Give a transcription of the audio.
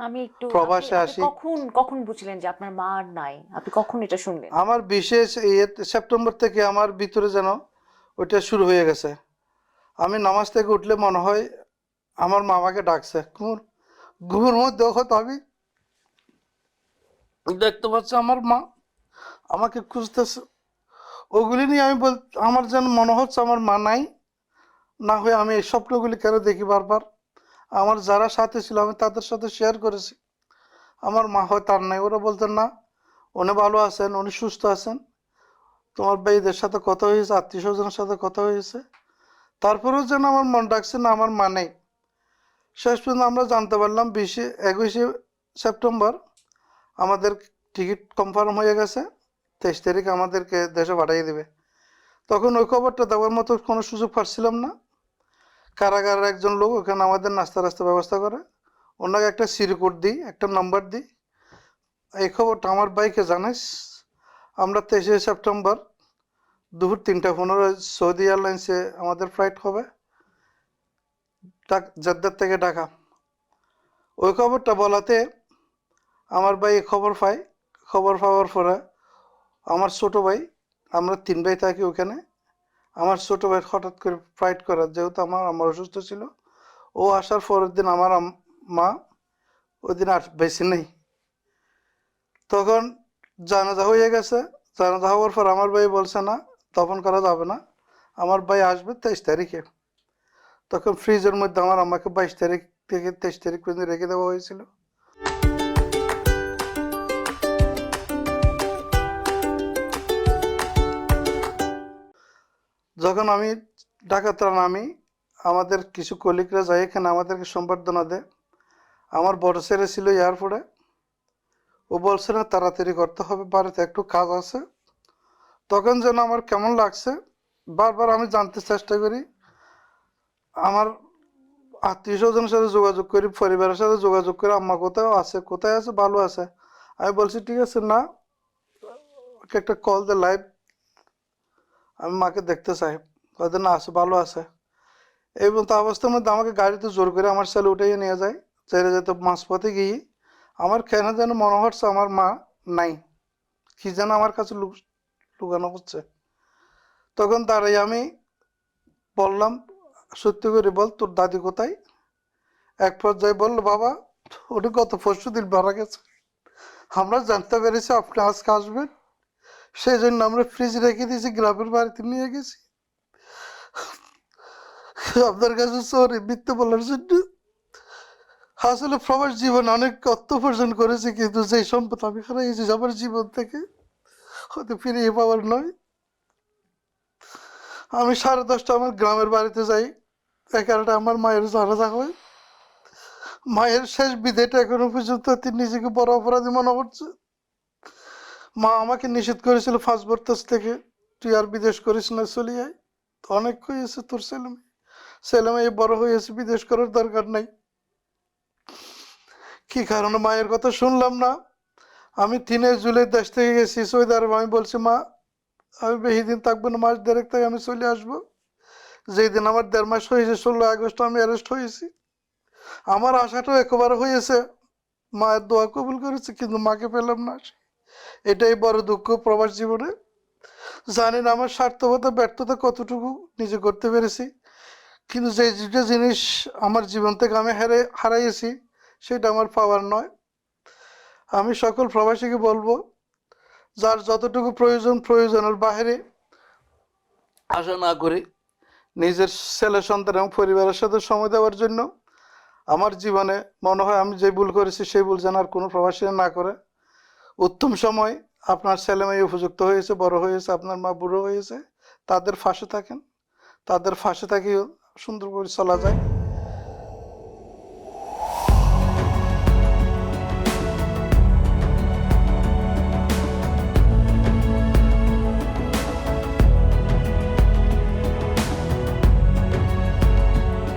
আমি একটু আপনি প্রবাসে আপনি আসি। কখন কখন বুঝলেন যে আপনার মা আর নাই? আপনি কখন এটা শুনলেন? আমার বিশেষ সেপ্টেম্বর থেকে আমার ভিতরে যেন ওইটা শুরু হয়ে গেছে। আমি নামাজ থেকে উঠলে মনে হয় আমার মা আমাকে ডাকছে। ঘুমের মধ্যে হয়তো আমি দেখতে পাচ্ছি আমার মা আমাকে খুঁজতেছে। ওগুলি নিয়ে আমি আমার যেন মনে হচ্ছে আমার মা নাই। না হয়ে আমি এই স্বপ্নগুলি কেন দেখি বারবার। আমার যারা সাথে ছিল আমি তাদের সাথে শেয়ার করেছি আমার মা হয় তার নাই। ওরা বলতেন না, উনি ভালো আছেন, উনি সুস্থ আছেন, তোমার ভাইদের সাথে কথা হয়েছে, আত্মীয় স্বজনের সাথে কথা হয়েছে। তারপরেও যেন আমার মন ডাকছে না আমার মা নেই। শেষ পর্যন্ত আমরা জানতে পারলাম 21শে সেপ্টেম্বর আমাদের টিকিট কনফার্ম হয়ে গেছে, 23 তারিখ আমাদেরকে দেশে পাঠিয়ে দেবে। তখন ওই খবরটা দেওয়ার মতো কোনো সুযোগ পাচ্ছিলাম না। কারাগারের একজন লোক ওখানে আমাদের নাস্তা রাস্তা ব্যবস্থা করে, ওনাকে একটা সিরি কোড দিই, একটা নাম্বার দিই, এই খবরটা আমার ভাইকে জানাইস। আমরা 23শে সেপ্টেম্বর দুপুর 3টা 15 সৌদি এয়ারলাইন্সে আমাদের ফ্লাইট হবে জেদ্দার থেকে ঢাকা। ওই খবরটা বলাতে আমার ভাই খবর পায়। খবর পাওয়ার পরে আমার ছোট ভাই, আমরা 3 ভাই থাকি ওখানে, আমার ছোট ভাই হঠাৎ করে ফ্লাইট করার, যেহেতু আমার অসুস্থ ছিল, ও আসার পরের দিন আমার মা ওই দিন আর বেশি নেই। তখন জানাজা হয়ে গেছে। জানাজা হওয়ার পর আমার ভাই বলছে না, তখন করা যাবে না, আমার ভাই আসবে 23 তারিখে। তখন ফ্রিজের মধ্যে আমার আমাকে 22 তারিখ থেকে 23 তারিখ পর্যন্ত রেখে দেওয়া হয়েছিল। যখন আমি ঢাকাতে নামি, আমাদের কিছু কলিগরা যায় এখানে আমাদেরকে সম্বর্ধনা দেয়। আমার বড় ছেলে ছিল এয়ারপোর্টে, ও বলছে না তাড়াতাড়ি করতে হবে, বাড়িতে একটু কাজ আছে। তখন যেন আমার কেমন লাগছে, বারবার আমি জানতে চেষ্টা করি, আমার আত্মীয় স্বজনের সাথে যোগাযোগ করি, পরিবারের সাথে যোগাযোগ করি, আম্মা কোথাও আছে, কোথায় আছে, ভালো আছে। আমি বলছি ঠিক আছে, না ওকে একটা কল দে লাইভ, আমি মাকে দেখতে চাই। ওদের না আছে, ভালো আছে। এই মতো অবস্থার মধ্যে আমাকে গাড়িতে জোর করে আমার ছেলে উঠিয়ে নিয়ে যায়। ছেড়ে যেতে মাঝপথে গিয়ে আমার কেন যেন মনে হচ্ছে আমার মা নাই, কি যেন আমার কাছে লুকানো হচ্ছে। তখন দাঁড়াই আমি বললাম, সত্যি করে বল তোর দাদি কোথায়? এক পর্যায়ে বললো, বাবা উনি গত পরশুদিন মারা গেছে, আমরা জানতে পেরেছি আপনি আজকে আসবেন, সেই জন্য আমরা ফ্রিজ রেখে দিয়েছি, গ্রামের বাড়িতে নিয়ে গেছি। আপনার কাছে সরি মিথ্যে বলার জন্য। আসলে প্রবাস জীবন অনেক অর্থ উপার্জন করেছি, কিন্তু যে সম্পদ আমি হারাইছি আমার জীবন থেকে হয়তো ফিরিয়ে পাওয়ার নয়। আমি 10:30টা আমার গ্রামের বাড়িতে যাই, 11টা আমার মায়ের জানাজা হয়। মায়ের শেষ বিদায়টা এখনো পর্যন্ত তিনি নিজেকে বড় অপরাধী মনে করছে। মা আমাকে নিষেধ করেছিল 5 বছর থেকে, তুই আর বিদেশ করিস না, চলে আয়, অনেক হয়েছে তোর ছেলে মেয়ে, ছেলে মেয়ে বড় হয়েছে, বিদেশ করার দরকার নাই। কি কারণে মায়ের কথা শুনলাম না, আমি 3 জুলাই দেশ থেকে গেছি সৌদি আরব। আমি বলছি মা আমি বেশি দিন থাকবো না, মাস দেড়েক থেকে আমি চলে আসবো। যেই দিন আমার 1.5 মাস হয়েছে, 16 আগস্ট আমি অ্যারেস্ট হয়েছি। আমার আশাটাও একেবারে হয়েছে, মায়ের দোয়া কবুল করেছে, কিন্তু মাকে পেলাম না। এটাই বড় দুঃখ প্রবাস জীবনে। জানি না আমার স্বার্থকতা ব্যর্থতা কতটুকু নিজে করতে পেরেছি, কিন্তু যে দুটো জিনিস আমার জীবন থেকে আমি হারাইছি সেটা আমার পাওয়ার নয়। আমি সকল প্রবাসীকে বলবো, যার যতটুকু প্রয়োজন, প্রয়োজনের বাইরে আশা না করে নিজের ছেলে সন্তান এবং পরিবারের সাথে সময় দেওয়ার জন্য। আমার জীবনে মনে হয় আমি যে ভুল করেছি সেই ভুল যেন আর কোনো প্রবাসী না করে। উত্তম সময় আপনার ছেলে মেয়ে উপযুক্ত হয়েছে, বড় হয়েছে, আপনার মা বুড়ো হয়েছে, তাদের ফাঁসে থাকেন, তাদের ফাঁসে থাকিও সুন্দর করে চলা যায়।